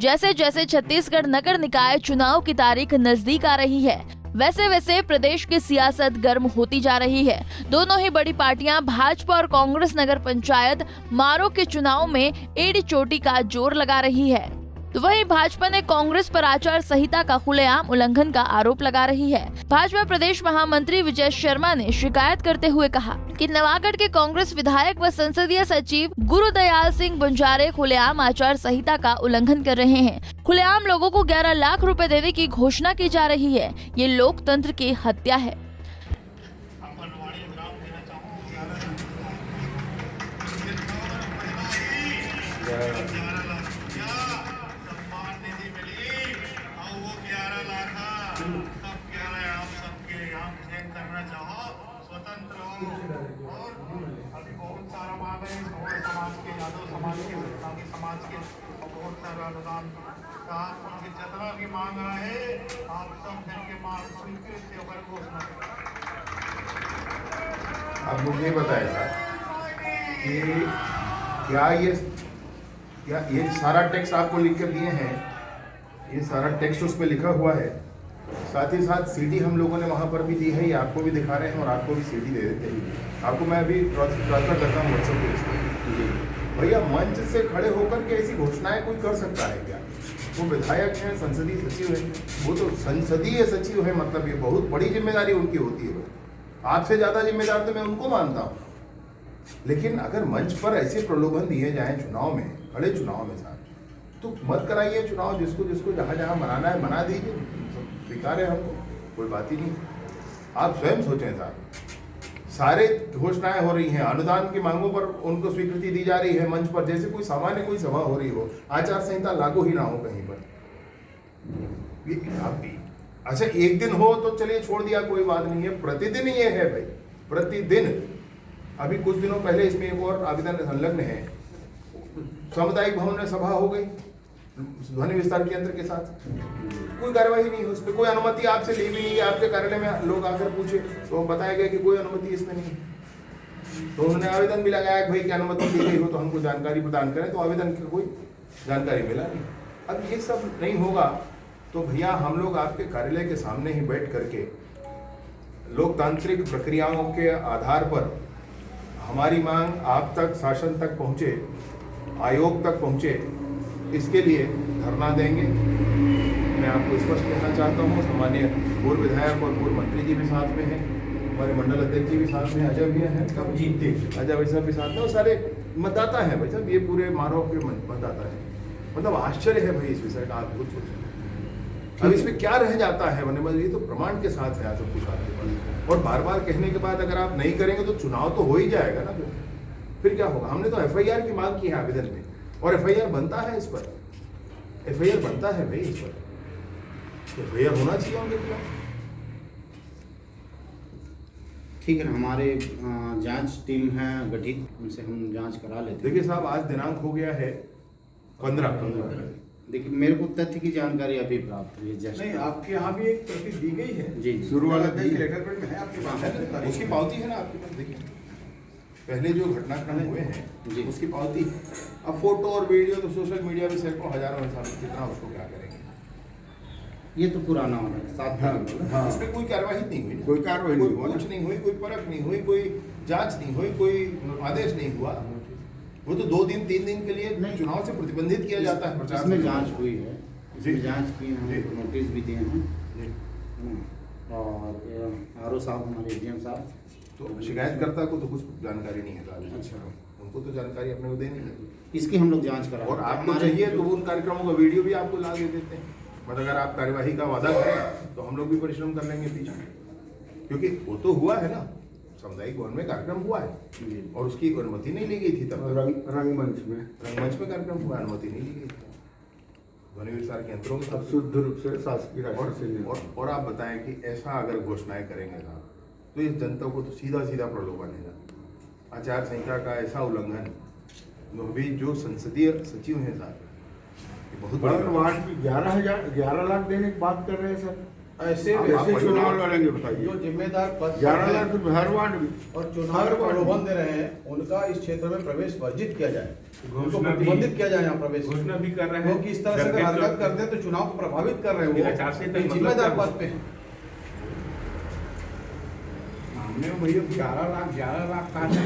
जैसे जैसे छत्तीसगढ़ नगर निकाय चुनाव की तारीख नजदीक आ रही है, वैसे वैसे प्रदेश की सियासत गर्म होती जा रही है। दोनों ही बड़ी पार्टियां भाजपा और कांग्रेस नगर पंचायत मारो के चुनाव में एड़ी चोटी का जोर लगा रही है। तो वहीं भाजपा ने कांग्रेस पर आचार संहिता का खुलेआम उल्लंघन का आरोप लगा रही है। भाजपा प्रदेश महामंत्री विजय शर्मा ने शिकायत करते हुए कहा कि नवागढ़ के कांग्रेस विधायक व संसदीय सचिव गुरुदयाल सिंह बंजारे खुलेआम आचार संहिता का उल्लंघन कर रहे हैं। खुलेआम लोगों को 11 लाख रुपए देने की घोषणा की जा रही है। ये लोकतंत्र की हत्या है। स्वतंत्र और अभी बहुत सारा मांग है समाज के, यादव समाज के, समाज के बहुत सारा अनुदान का उनकी जितना भी मांग है आप सब जन के मांग स्वीकृत होकर घोषणा करें। आप मुझे बताएं सर कि क्या ये सारा टेक्स्ट आपको लिख कर दिए हैं, ये सारा टेक्स्ट उस पर लिखा हुआ है, साथ ही साथ सीडी हम लोगों ने वहाँ पर भी दी है, ये आपको भी दिखा रहे हैं और आपको भी सीडी दे देते हैं। आपको मैं अभी ट्रांसफर करता हूँ व्हाट्सएप पे। भैया मंच से खड़े होकर के ऐसी घोषणाएं कोई कर सकता है क्या? वो विधायक हैं, संसदीय सचिव हैं, वो तो संसदीय सचिव है, मतलब ये बहुत बड़ी जिम्मेदारी उनकी होती है। आपसे ज़्यादा जिम्मेदार तो मैं उनको मानता हूँ, लेकिन अगर मंच पर ऐसे प्रलोभन दिए जाएँ चुनाव में, बड़े चुनाव में साथ, तो मत कराइए चुनाव। जिसको जिसको जहाँ जहाँ मनाना है मना दीजिए, स्वीकार है हमको, कोई बात ही नहीं। आप स्वयं सोचें साहब, सारे घोषणाएं हो रही हैं, अनुदान की मांगों पर उनको स्वीकृति दी जा रही है मंच पर, जैसे कोई सामान्य कोई सभा हो रही हो, आचार संहिता लागू ही ना हो कहीं पर। आप भी अच्छा एक दिन हो तो चलिए छोड़ दिया, कोई बात नहीं है, प्रतिदिन ये है भाई, प्रतिदिन। अभी कुछ दिनों पहले इसमें एक और आवेदन संलग्न है, सामुदायिक भवन में सभा हो गई ध्वनि विस्तार केंद्र के साथ, कोई कार्यवाही नहीं है उस पर, कोई अनुमति आपसे ली भी नहीं है। आपके कार्यालय में लोग आकर पूछे तो बताया गया कि कोई अनुमति इसमें नहीं है। तो उन्होंने आवेदन भी लगाया कि भाई की अनुमति दी गई हो तो हमको जानकारी प्रदान करें, तो आवेदन की कोई जानकारी मिला नहीं। अब ये सब नहीं होगा तो भैया हम लोग आपके कार्यालय के सामने ही बैठ करके लोकतांत्रिक प्रक्रियाओं के आधार पर हमारी मांग आप तक, शासन तक पहुँचे, आयोग तक पहुँचे, इसके लिए धरना देंगे। मैं आपको स्पष्ट कहना चाहता हूँ, सामान्य पूर्व विधायक और पूर्व मंत्री जी भी साथ में हैं, हमारे मंडल अध्यक्ष जी भी साथ में, अजय भी हैं, अजय भाई साहब भी साथ में, और सारे मतदाता हैं भाई साहब, ये पूरे मारो के मतदाता हैं। मतलब आश्चर्य है भाई इस विषय का, आप खुद सोचें। अब इसमें क्या रह जाता है, मैंने ये तो प्रमाण के साथ है सब कुछ आपके पास, और बार बार कहने के बाद अगर आप नहीं करेंगे तो चुनाव तो हो ही जाएगा ना, फिर क्या होगा? हमने तो FIR की मांग की है आवेदन में, और FIR बनता है, इस पर FIR बनता है भाई, इस पर FIR होना चाहिए उनके खिलाफ। ठीक है ना, हमारे जांच टीम है गठित, उनसे हम जांच करा लेते हैं। देखिए साहब, आज दिनांक हो गया है 15। देखिए मेरे को तथ्य की जानकारी अभी प्राप्त हुई है जस्ट। नहीं, आपके यहाँ भी एक प्रति दी गई है जी, शुरू वाला लेटर पेड में है आपके पास, उसकी पावती है ना आपके पास, देखिए पहले जो घटनाक्रम हुए हैं जी, उसकी पावती है। अब फोटो और वीडियो तो सोशल मीडिया में सैकड़ों हजारों इंसान, कितना उसको क्या करेंगे? ये तो पुराना हो गया, 7 हाँ, उसमें कोई कार्रवाई नहीं हुई, कोई कार्रवाई नहीं हुई, कुछ नहीं हुई, कोई परख नहीं हुई, कोई जांच नहीं हुई, कोई आदेश नहीं हुआ। वो तो 2 दिन 3 दिन के लिए चुनाव से प्रतिबंधित किया जाता है प्रचार। इसमें जांच हुई है, इसमें जांच की है, नोटिस भी दिए हैं, और RO साहब हमारे ADM साहब, तो शिकायतकर्ता को तो कुछ जानकारी नहीं है। अच्छा, उनको तो जानकारी अपने को देनी है, इसकी हम लोग जांच करा, और आपको चाहिए तो उन कार्यक्रमों का वीडियो भी आपको ला दे देते हैं। मतलब अगर आप कार्यवाही का वादा करें तो हम लोग भी परिश्रम कर लेंगे पीछे, क्योंकि वो तो हुआ है ना, सामुदायिक भवन में कार्यक्रम हुआ है और उसकी अनुमति नहीं ली गई थी तब तक। रंगमंच में कार्यक्रम हुआ, अनुमति नहीं ली गई थी ध्वनि विस्तार केंद्रों में, शुद्ध रूप से शासकीय और आप बताएं कि ऐसा अगर घोषणाएं करेंगे साहब तो इस जनता को तो सीधा सीधा प्रलोभन है ना, आचार संहिता का ऐसा उल्लंघन। अभी जो संसदीय सचिव हैं साहब, बहुत वार्ड की 11 लाख देने की बात कर रहे हैं सर। ऐसे आप वैसे ऐसे चुनाव लड़ेंगे बताइए। जो जिम्मेदार पद पर 11 हैं लाख रुपए हर वार्ड में। और चुनाव प्रलोभन दे रहे हैं, उनका इस क्षेत्र में प्रवेश वर्जित किया जाए, उनको प्रतिबंधित किया जाए यहाँ प्रवेश। घोषणा भी कर रहे हैं। क्योंकि इस तरह से अगर हरकत करते हैं तो चुनाव को प्रभावित कर रहे हैं, वो जिम्मेदार पद पे हैं। हमने भैया 11 लाख कहा है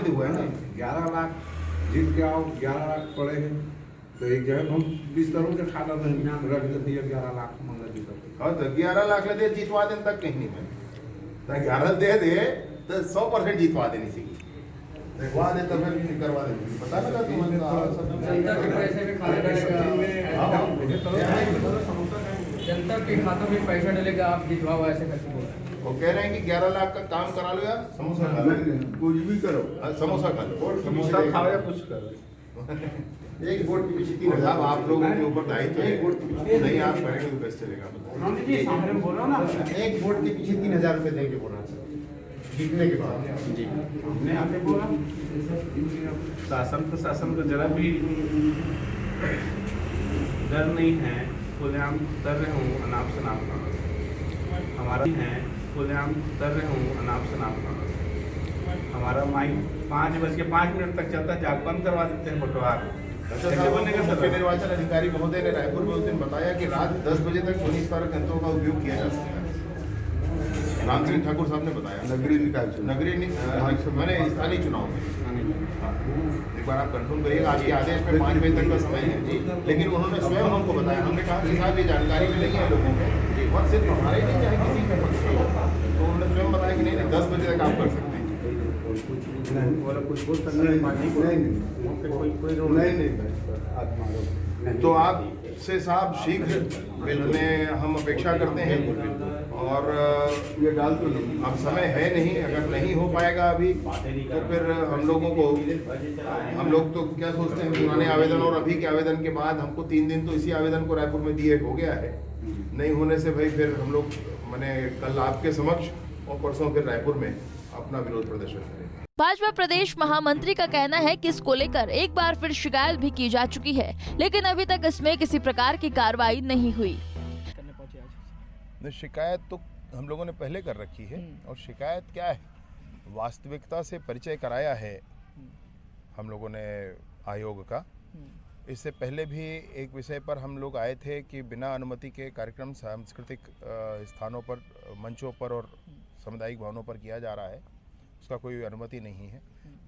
हुआ है ना, 11 लाख जीत के आओ, 11 लाख पड़े हैं तो एक जगह हम बिस्तरों के खाता नहीं रख देते 11 लाख मंगा दी तो हाँ तो 11 लाख ले दे जीतवा देने तक कहीं नहीं भाई, 11 दे दे तो 100% जीतवा देनी चाहिए, लगवा दे तो फिर करवा दे, पता लगा जनता के खातों में पैसा डलेगा, आप जितवाओ ऐसे करके बोल रहे हैं। वो कह रहे हैं कि 11 लाख का काम करा लो यार, समोसा खा लो, कुछ भी करो, समोसा खा लो, समोसा खाओ या कुछ करो। एक वोट के पीछे 3,000। साहब आप लोगों के ऊपर दायित्व है, नहीं आप करेंगे तो कैसे चलेगा? एक वोट के पीछे 3,000 रुपए देंगे बोला जीतने के बाद। जी हमने आगे बोला शासन प्रशासन को जरा भी डर नहीं है, खुलेआम कर रहे हूँ अनाप शनाप का हमारा है, खुलेआम कर रहे हूँ अनाप शनाप का हमारा माइक 5:05 तक चलता है, जाग बंद करवा देते हैं बटवार। मुख्य निर्वाचन अधिकारी महोदय ने रायपुर में उस दिन बताया कि रात 10 बजे तक ध्वनि स्मारक यंत्रों का उपयोग किया जा सकता है। राम सिंह ठाकुर साहब ने बताया नगरीय निकाय चुनाव, मैंने स्थानीय चुनाव में, एक बार आप कंफर्म करिएगा, आपके आदेश में 5 बजे तक का समय है, लेकिन उन्होंने स्वयं हमको बताया, हमने कहा कि साहब ये जानकारी भी नहीं है लोगों को और सिर्फ हमारे ही नहीं चाहे किसी के पक्ष में, तो उन्होंने स्वयं बताया कि नहीं 10 बजे तक आप कर सकते हैं। तो आपसे साहब शीघ्र मिलने हम अपेक्षा करते हैं और ये डाल दो ना। अब समय है नहीं, अगर नहीं हो पाएगा अभी तो फिर हम लोग तो क्या सोचते हैं, पुराने आवेदन और अभी के आवेदन के बाद हमको 3 दिन तो इसी आवेदन को रायपुर में दिए हो गया है, नहीं होने से भाई फिर हम लोग मैंने कल आपके समक्ष और परसों फिर रायपुर में अपना विरोध प्रदर्शन करेंगे। भाजपा प्रदेश महामंत्री का कहना है कि इसको लेकर एक बार फिर शिकायत भी की जा चुकी है, लेकिन अभी तक इसमें किसी प्रकार की कार्रवाई नहीं हुई। शिकायत तो हम लोगों ने पहले कर रखी है और शिकायत क्या है, वास्तविकता से परिचय कराया है हम लोगों ने आयोग का। इससे पहले भी एक विषय पर हम लोग आए थे कि बिना अनुमति के कार्यक्रम सांस्कृतिक स्थानों पर, मंचों पर और सामुदायिक भवनों पर किया जा रहा है, उसका कोई अनुमति नहीं है।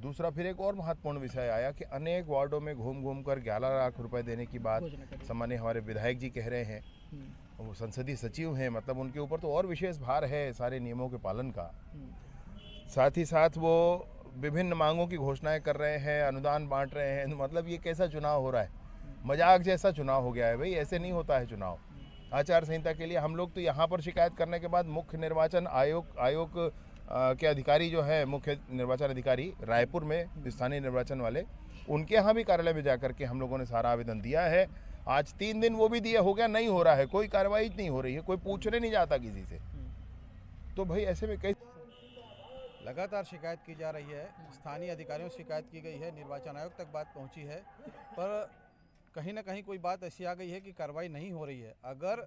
दूसरा फिर एक और महत्वपूर्ण विषय आया कि अनेक वार्डों में घूम घूम कर 11 लाख रुपए देने की बात सामान्य हमारे विधायक जी कह रहे हैं, वो संसदीय सचिव हैं, मतलब उनके ऊपर तो और विशेष भार है सारे नियमों के पालन का। साथ ही साथ वो विभिन्न मांगों की घोषणाएं कर रहे हैं, अनुदान बांट रहे हैं, मतलब ये कैसा चुनाव हो रहा है, मजाक जैसा चुनाव हो गया है भाई, ऐसे नहीं होता है चुनाव। आचार संहिता के लिए हम लोग तो यहाँ पर शिकायत करने के बाद मुख्य निर्वाचन आयोग के अधिकारी जो है, मुख्य निर्वाचन अधिकारी रायपुर में स्थानीय निर्वाचन वाले, उनके यहाँ भी कार्यालय में जाकर के हम लोगों ने सारा आवेदन दिया है। आज 3 दिन वो भी दिया, हो गया, नहीं हो रहा है, कोई कार्रवाई नहीं हो रही है, कोई पूछने नहीं जाता किसी से। तो भाई ऐसे में कई लगातार शिकायत की जा रही है, स्थानीय अधिकारियों से शिकायत की गई है, निर्वाचन आयोग तक बात पहुंची है, पर कहीं ना कहीं कोई बात ऐसी आ गई है कि कार्रवाई नहीं हो रही है। अगर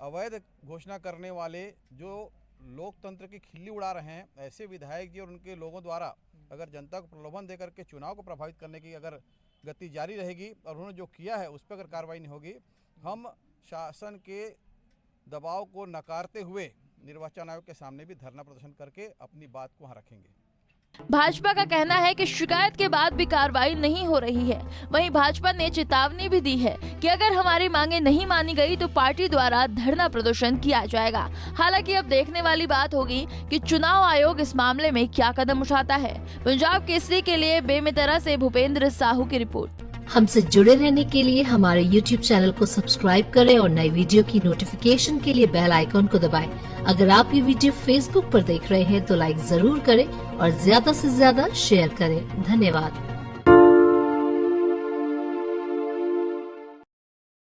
अवैध घोषणा करने वाले जो लोकतंत्र की खिल्ली उड़ा रहे हैं, ऐसे विधायक जी और उनके लोगों द्वारा अगर जनता को प्रलोभन देकर के चुनाव को प्रभावित करने की अगर गति जारी रहेगी और उन्होंने जो किया है उस पर अगर कार्रवाई नहीं होगी, हम शासन के दबाव को नकारते हुए निर्वाचन आयोग के सामने भी धरना प्रदर्शन करके अपनी बात को वहाँ रखेंगे। भाजपा का कहना है कि शिकायत के बाद भी कार्रवाई नहीं हो रही है। वहीं भाजपा ने चेतावनी भी दी है कि अगर हमारी मांगे नहीं मानी गई तो पार्टी द्वारा धरना प्रदर्शन किया जाएगा। हालांकि अब देखने वाली बात होगी कि चुनाव आयोग इस मामले में क्या कदम उठाता है। पंजाब केसरी के लिए बेमेतरा से भूपेंद्र साहू की रिपोर्ट। हमसे जुड़े रहने के लिए हमारे YouTube चैनल को सब्सक्राइब करें और नई वीडियो की नोटिफिकेशन के लिए बेल आइकॉन को दबाएं। अगर आप ये वीडियो Facebook पर देख रहे हैं तो लाइक जरूर करें और ज्यादा से ज्यादा शेयर करें। धन्यवाद।